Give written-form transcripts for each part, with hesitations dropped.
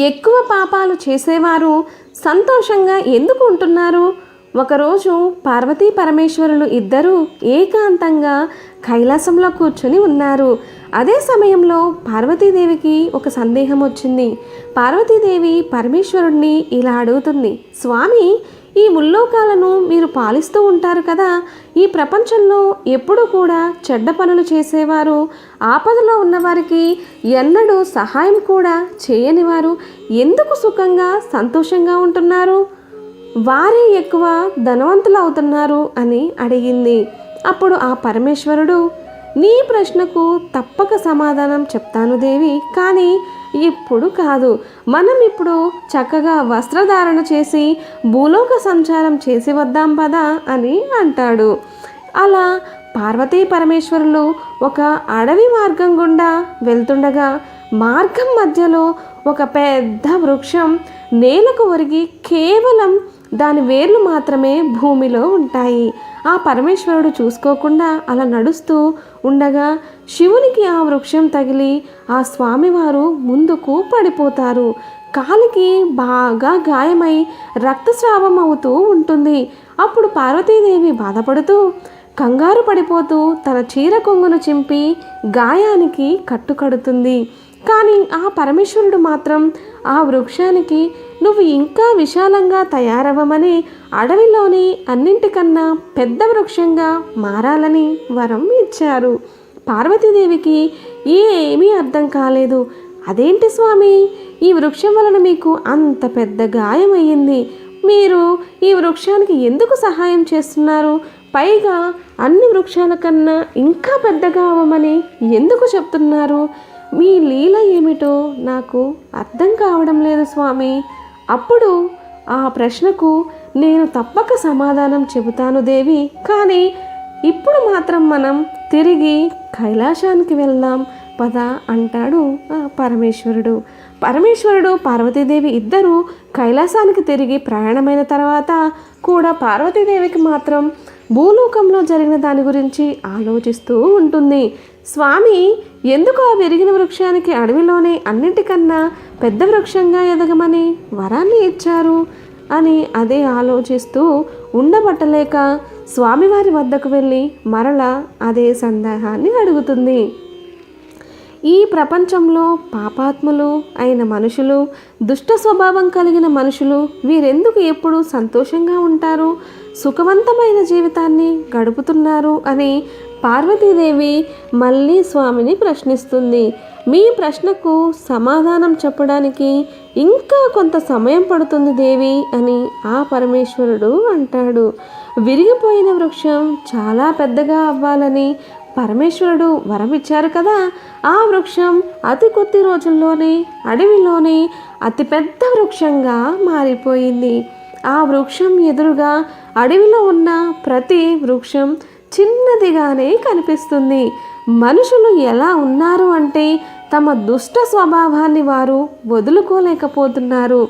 ఎక్కువ పాపాలు చేసేవారు సంతోషంగా ఎందుకు ఉంటున్నారు? ఒకరోజు పార్వతీ పరమేశ్వరులు ఇద్దరూ ఏకాంతంగా కైలాసంలో కూర్చొని ఉన్నారు. అదే సమయంలో పార్వతీదేవికి ఒక సందేహం వచ్చింది. పార్వతీదేవి పరమేశ్వరుణ్ణి ఇలా అడుగుతుంది, స్వామి, ఈ ముల్లోకాలను మీరు పాలిస్తూ ఉంటారు కదా, ఈ ప్రపంచంలో ఎప్పుడు కూడా చెడ్డ పనులు చేసేవారు, ఆపదలో ఉన్నవారికి ఎన్నడూ సహాయం కూడా చేయనివారు ఎందుకు సుఖంగా సంతోషంగా ఉంటున్నారు? వారే ఎక్కువ ధనవంతులు అవుతున్నారు అని అడిగింది. అప్పుడు ఆ పరమేశ్వరుడు, నీ ప్రశ్నకు తప్పక సమాధానం చెప్తాను దేవి, కానీ ఇప్పుడు కాదు. మనం ఇప్పుడు చక్కగా వస్త్రధారణ చేసి భూలోక సంచారం చేసి వద్దాం పదా అని అంటాడు. అలా పార్వతీ పరమేశ్వరులు ఒక అడవి మార్గం గుండా వెళ్తుండగా మార్గం మధ్యలో ఒక పెద్ద వృక్షం నేలకు ఒరిగి కేవలం దాని వేర్లు మాత్రమే భూమిలో ఉంటాయి. ఆ పరమేశ్వరుడు చూసుకోకుండా అలా నడుస్తూ ఉండగా శివునికి ఆ వృక్షం తగిలి ఆ స్వామివారు ముందుకు పడిపోతారు. కాలికి బాగా గాయమై రక్తస్రావం అవుతూ ఉంటుంది. అప్పుడు పార్వతీదేవి బాధపడుతూ కంగారు పడిపోతూ తన చీర కొంగును చింపి గాయానికి కట్టుకడుతుంది. కానీ ఆ పరమేశ్వరుడు మాత్రం ఆ వృక్షానికి నువ్వు ఇంకా విశాలంగా తయారవ్వమని, అడవిలోని అన్నింటికన్నా పెద్ద వృక్షంగా మారాలని వరం ఇచ్చారు. పార్వతీదేవికి ఏమీ అర్థం కాలేదు. అదేంటి స్వామి, ఈ వృక్షం వలన మీకు అంత పెద్ద గాయమయ్యింది, మీరు ఈ వృక్షానికి ఎందుకు సహాయం చేస్తున్నారు? పైగా అన్ని వృక్షాల కన్నా ఇంకా పెద్దగా అవ్వమని ఎందుకు చెప్తున్నారు? మీ లీల ఏమిటో నాకు అర్థం కావడం లేదు స్వామి. అప్పుడు ఆ ప్రశ్నకు నేను తప్పక సమాధానం చెబుతాను దేవి, కానీ ఇప్పుడు మాత్రం మనం తిరిగి కైలాసానికి వెళ్దాం పద అంటాడు ఆ పరమేశ్వరుడు పార్వతీదేవి ఇద్దరూ కైలాసానికి తిరిగి ప్రయాణమైన తర్వాత కూడా పార్వతీదేవికి మాత్రం భూలోకంలో జరిగిన దాని గురించి ఆలోచిస్తూ ఉంటుంది. స్వామి, ఎందుకు ఆ విరిగిన వృక్షానికి అడవిలోనే అన్నింటికన్నా పెద్ద వృక్షంగా ఎదగమని వరాన్ని ఇచ్చారు అని అదే ఆలోచిస్తూ ఉండబట్టలేక స్వామివారి వద్దకు వెళ్ళి మరలా అదే సందేహాన్ని అడుగుతుంది. ఈ ప్రపంచంలో పాపాత్ములు అయిన మనుషులు, దుష్ట స్వభావం కలిగిన మనుషులు వీరెందుకు ఎప్పుడూ సంతోషంగా ఉంటారు, సుఖవంతమైన జీవితాన్ని గడుపుతున్నారు అని పార్వతీదేవి మళ్ళీ స్వామిని ప్రశ్నిస్తుంది. మీ ప్రశ్నకు సమాధానం చెప్పడానికి ఇంకా కొంత సమయం పడుతుంది దేవి అని ఆ పరమేశ్వరుడు అంటాడు. విరిగిపోయిన వృక్షం చాలా పెద్దగా అవ్వాలని పరమేశ్వరుడు వరం ఇచ్చారు కదా, ఆ వృక్షం అతి కొద్ది రోజుల్లోనే అడవిలోనే అతిపెద్ద వృక్షంగా మారిపోయింది. ఆ వృక్షం ఎదురుగా అడవిలో ఉన్న ప్రతి వృక్షం చిన్నదిగానే కనిపిస్తుంది. మనుషులు ఎలా ఉన్నారు అంటే తమ దుష్ట స్వభావాన్ని వారు వదులుకోలేకపోతున్నారు.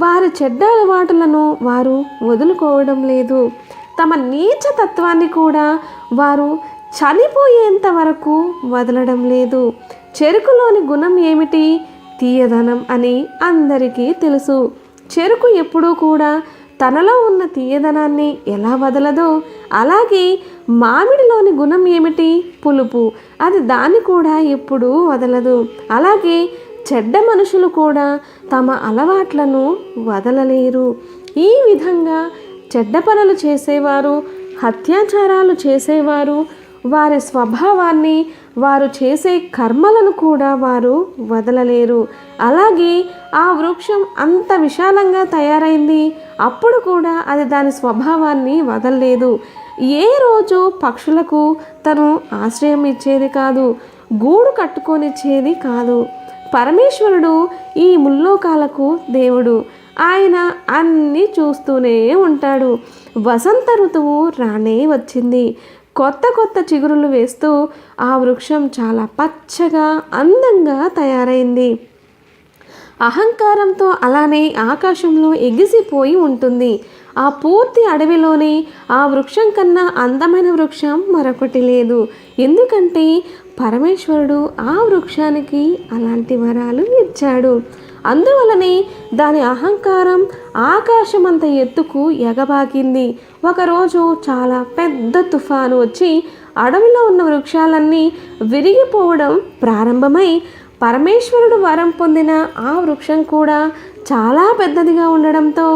వారి చెడ్డ అలవాటులను వారు వదులుకోవడం లేదు. తమ నీచ తత్వాన్ని కూడా వారు చనిపోయేంత వరకు వదలడం లేదు. చెరుకులోని గుణం ఏమిటి? తీయదనం అని అందరికీ తెలుసు. చెరుకు ఎప్పుడూ కూడా తనలో ఉన్న తీయదనాన్ని ఎలా వదలదో, అలాగే మామిడిలోని గుణం ఏమిటి? పులుపు. అది దాన్ని కూడా ఎప్పుడూ వదలదు. అలాగే చెడ్డ మనుషులు కూడా తమ అలవాట్లను వదలలేరు. ఈ విధంగా చెడ్డ పనులు చేసేవారు, అత్యాచారాలు చేసేవారు వారి స్వభావాన్ని, వారు చేసే కర్మలను కూడా వారు వదలలేరు. అలాగే ఆ వృక్షం అంత విశాలంగా తయారైంది, అప్పుడు కూడా అది దాని స్వభావాన్ని వదలలేదు. ఏ రోజు పక్షులకు తను ఆశ్రయం ఇచ్చేది కాదు, గూడు కట్టుకొనిచ్చేది కాదు. పరమేశ్వరుడు ఈ ముల్లోకాలకు దేవుడు. ఆయన అన్నీ చూస్తూనే ఉంటాడు. వసంత ఋతువు రానే వచ్చింది. కొత్త కొత్త చిగురులు వేస్తూ ఆ వృక్షం చాలా పచ్చగా అందంగా తయారైంది. అహంకారంతో అలానే ఆకాశంలో ఎగిసిపోయి ఉంటుంది. ఆ పూర్తి అడవిలోనే ఆ వృక్షం కన్నా అందమైన వృక్షం మరొకటి లేదు. ఎందుకంటే పరమేశ్వరుడు ఆ వృక్షానికి అలాంటి వరాలు ఇచ్చాడు. అందువలనే దాని అహంకారం ఆకాశమంత ఎత్తుకు ఎగబాకింది. ఒకరోజు చాలా పెద్ద తుఫాను వచ్చి అడవిలో ఉన్న వృక్షాలన్నీ విరిగిపోవడం ప్రారంభమై పరమేశ్వరుడు వరం పొందిన ఆ వృక్షం కూడా చాలా పెద్దదిగా ఉండడంతో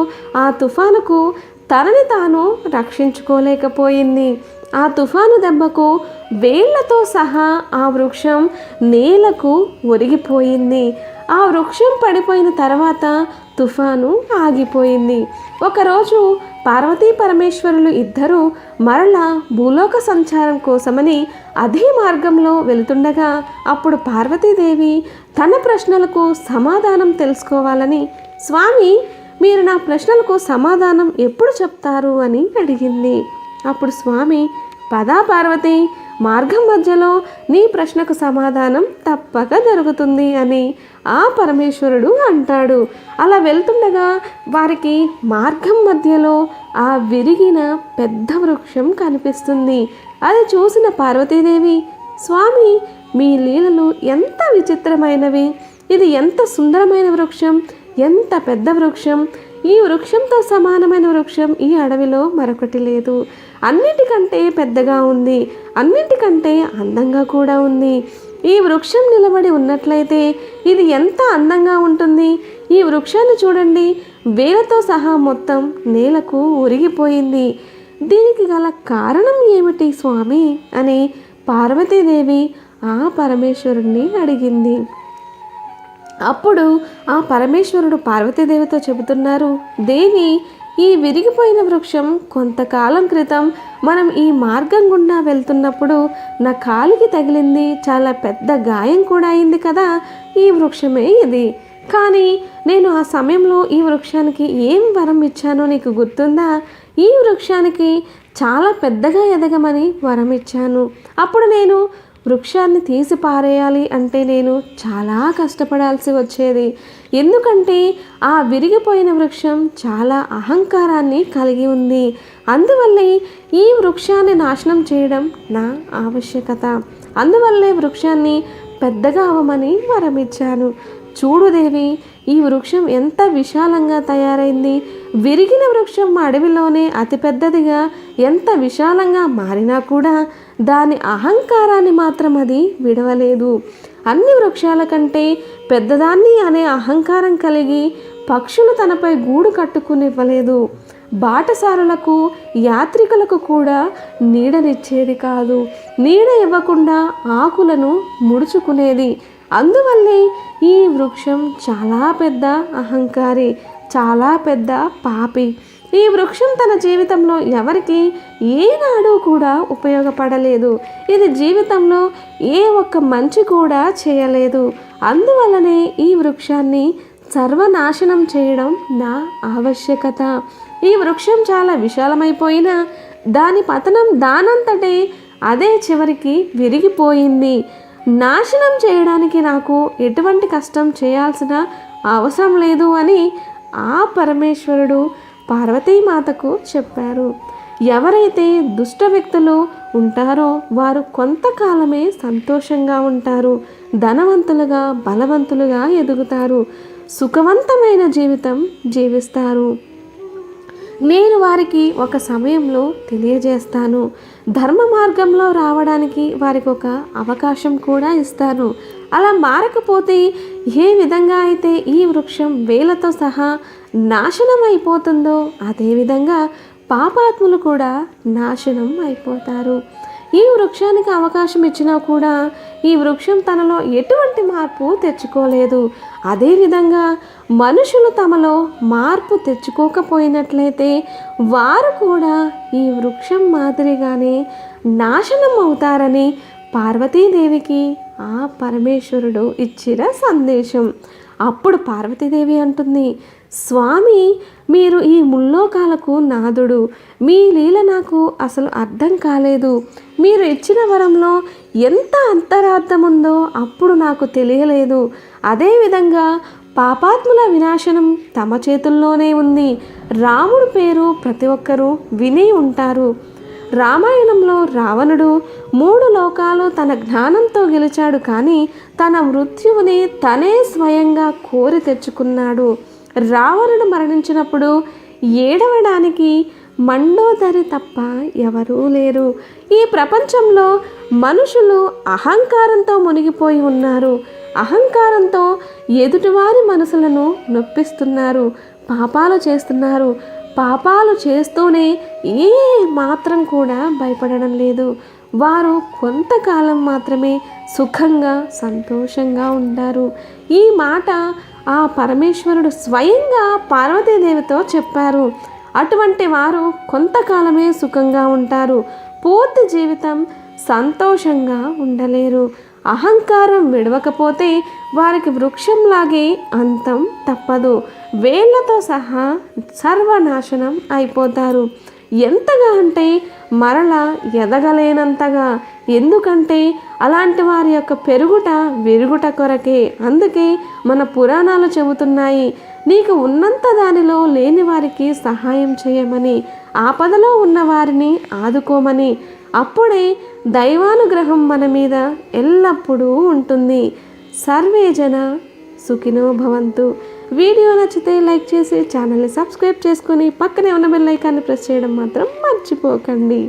ఆ తుఫానుకు తనని తాను రక్షించుకోలేకపోయింది. ఆ తుఫాను దెబ్బకు వేళ్లతో సహా ఆ వృక్షం నేలకు ఒరిగిపోయింది. ఆ వృక్షం పడిపోయిన తర్వాత తుఫాను ఆగిపోయింది. ఒకరోజు పార్వతీ పరమేశ్వరులు ఇద్దరూ మరలా భూలోక సంచారం కోసమని అదే మార్గంలో వెళ్తుండగా అప్పుడు పార్వతీదేవి తన ప్రశ్నలకు సమాధానం తెలుసుకోవాలని, స్వామి మీరు నా ప్రశ్నలకు సమాధానం ఎప్పుడు చెప్తారు అని అడిగింది. అప్పుడు స్వామి, పదా పార్వతి, మార్గం మధ్యలో నీ ప్రశ్నకు సమాధానం తప్పక జరుగుతుంది అని ఆ పరమేశ్వరుడు అంటాడు. అలా వెళ్తుండగా వారికి మార్గం మధ్యలో ఆ విరిగిన పెద్ద వృక్షం కనిపిస్తుంది. అది చూసిన పార్వతీదేవి, స్వామి మీ లీలలు ఎంత విచిత్రమైనవి, ఇది ఎంత సుందరమైన వృక్షం, ఎంత పెద్ద వృక్షం, ఈ వృక్షంతో సమానమైన వృక్షం ఈ అడవిలో మరొకటి లేదు, అన్నిటికంటే పెద్దగా ఉంది, అన్నిటికంటే అందంగా కూడా ఉంది. ఈ వృక్షం నిలబడి ఉన్నట్లయితే ఇది ఎంత అందంగా ఉంటుంది, ఈ వృక్షాన్ని చూడండి, వేలతో సహా మొత్తం నేలకు ఒరిగిపోయింది, దీనికి గల కారణం ఏమిటి స్వామి అని పార్వతీదేవి ఆ పరమేశ్వరుణ్ణి అడిగింది. అప్పుడు ఆ పరమేశ్వరుడు పార్వతీదేవితో చెబుతున్నారు, దేవి ఈ విరిగిపోయిన వృక్షం కొంతకాలం క్రితం మనం ఈ మార్గం గుండా వెళ్తున్నప్పుడు నా కాలికి తగిలింది, చాలా పెద్ద గాయం కూడా అయింది కదా, ఈ వృక్షమే ఇది. కానీ నేను ఆ సమయంలో ఈ వృక్షానికి ఏం వరం ఇచ్చానో నీకు గుర్తుందా? ఈ వృక్షానికి చాలా పెద్దగా ఎదగమని వరం ఇచ్చాను. అప్పుడు నేను వృక్షాన్ని తీసి పారేయాలి అంటే నేను చాలా కష్టపడాల్సి వచ్చేది, ఎందుకంటే ఆ విరిగిపోయిన వృక్షం చాలా అహంకారాన్ని కలిగి ఉంది. అందువల్లే ఈ వృక్షాన్ని నాశనం చేయడం నా ఆవశ్యకత. అందువల్లే వృక్షాన్ని పెద్దగా అవ్వమని వరమిచ్చాను. చూడు దేవి, ఈ వృక్షం ఎంత విశాలంగా తయారైంది, విరిగిన వృక్షం అడవిలోనే అతిపెద్దదిగా ఎంత విశాలంగా మారినా కూడా దాని అహంకారాన్ని మాత్రం అది విడవలేదు. అన్ని వృక్షాల కంటే పెద్దదాన్ని అనే అహంకారం కలిగి పక్షులు తనపై గూడు కట్టుకునివ్వలేదు, బాటసారులకు యాత్రికులకు కూడా నీడనిచ్చేది కాదు, నీడ ఇవ్వకుండా ఆకులను ముడుచుకునేది. అందువల్లే ఈ వృక్షం చాలా పెద్ద అహంకారి, చాలా పెద్ద పాపి. ఈ వృక్షం తన జీవితంలో ఎవరికి ఏనాడు కూడా ఉపయోగపడలేదు, ఇది జీవితంలో ఏ ఒక్క మంచి కూడా చేయలేదు. అందువల్లనే ఈ వృక్షాన్ని సర్వనాశనం చేయడం నా ఆవశ్యకత. ఈ వృక్షం చాలా విశాలమైపోయినా దాని పతనం దానంతటే అదే చివరికి విరిగిపోయింది. నాశనం చేయడానికి నాకు ఎటువంటి కష్టం చేయాల్సిన అవసరం లేదు అని ఆ పరమేశ్వరుడు పార్వతీమాతకు చెప్పారు. ఎవరైతే దుష్ట వ్యక్తులు ఉంటారో వారు కొంతకాలమే సంతోషంగా ఉంటారు, ధనవంతులుగా బలవంతులుగా ఎదుగుతారు, సుఖవంతమైన జీవితం జీవిస్తారు. నేను వారికి ఒక సమయంలో తెలియజేస్తాను, ధర్మ మార్గంలో రావడానికి వారికి ఒక అవకాశం కూడా ఇస్తాను. అలా మారకపోతే ఏ విధంగా అయితే ఈ వృక్షం వేలతో సహా నాశనం అయిపోతుందో అదేవిధంగా పాపాత్ములు కూడా నాశనం అయిపోతారు. ఈ వృక్షానికి అవకాశం ఇచ్చినా కూడా ఈ వృక్షం తనలో ఎటువంటి మార్పు తెచ్చుకోలేదు. అదేవిధంగా మనుషులు తమలో మార్పు తెచ్చుకోకపోయినట్లయితే వారు కూడా ఈ వృక్షం మాదిరిగానే నాశనం అవుతారని పార్వతీదేవికి ఆ పరమేశ్వరుడు ఇచ్చిన సందేశం. అప్పుడు పార్వతీదేవి అంటుంది, స్వామి మీరు ఈ ముల్లోకాలకు నాథుడు, మీ లీల నాకు అసలు అర్థం కాలేదు. మీరు ఇచ్చిన వరంలో ఎంత అంతరార్థం ఉందో అప్పుడు నాకు తెలియలేదు. అదేవిధంగా పాపాత్ముల వినాశనం తమ చేతుల్లోనే ఉంది. రాముడు పేరు ప్రతి ఒక్కరూ విని ఉంటారు. రామాయణంలో రావణుడు 3 లోకాలు తన జ్ఞానంతో గెలిచాడు, కానీ తన మృత్యువుని తనే స్వయంగా కోరి తెచ్చుకున్నాడు. రావణుడు మరణించినప్పుడు ఏడవడానికి మండోదరి తప్ప ఎవరూ లేరు. ఈ ప్రపంచంలో మనుషులు అహంకారంతో మునిగిపోయి ఉన్నారు. అహంకారంతో ఎదుటివారి మనసులను నొప్పిస్తున్నారు, పాపాలు చేస్తున్నారు. పాపాలు చేస్తూనే ఏ మాత్రం కూడా భయపడడం లేదు. వారు కొంతకాలం మాత్రమే సుఖంగా సంతోషంగా ఉంటారు. ఈ మాట ఆ పరమేశ్వరుడు స్వయంగా పార్వతీదేవితో చెప్పారు. అటువంటి వారు కొంతకాలమే సుఖంగా ఉంటారు, పూర్తి జీవితం సంతోషంగా ఉండలేరు. అహంకారం విడవకపోతే వారికి వృక్షంలాగే అంతం తప్పదు. వేళ్లతో సహా సర్వనాశనం అయిపోతారు. ఎంతగా అంటే మరలా ఎదగలేనంతగా. ఎందుకంటే అలాంటి వారి యొక్క పెరుగుట విరుగుట కొరకే. అందుకే మన పురాణాలు చెబుతున్నాయి, నీకు ఉన్నంత దానిలో లేని వారికి సహాయం చేయమని, ఆపదలో ఉన్న వారిని ఆదుకోమని. అప్పుడే దైవానుగ్రహం మన మీద ఎల్లప్పుడూ ఉంటుంది. సర్వే జన సుఖినో భవంతు. వీడియో నచ్చితే లైక్ చేసి ఛానల్ని సబ్స్క్రైబ్ చేసుకొని పక్కనే ఉన్న బెల్ ఐకాన్ని ప్రెస్ చేయడం మాత్రం మర్చిపోకండి.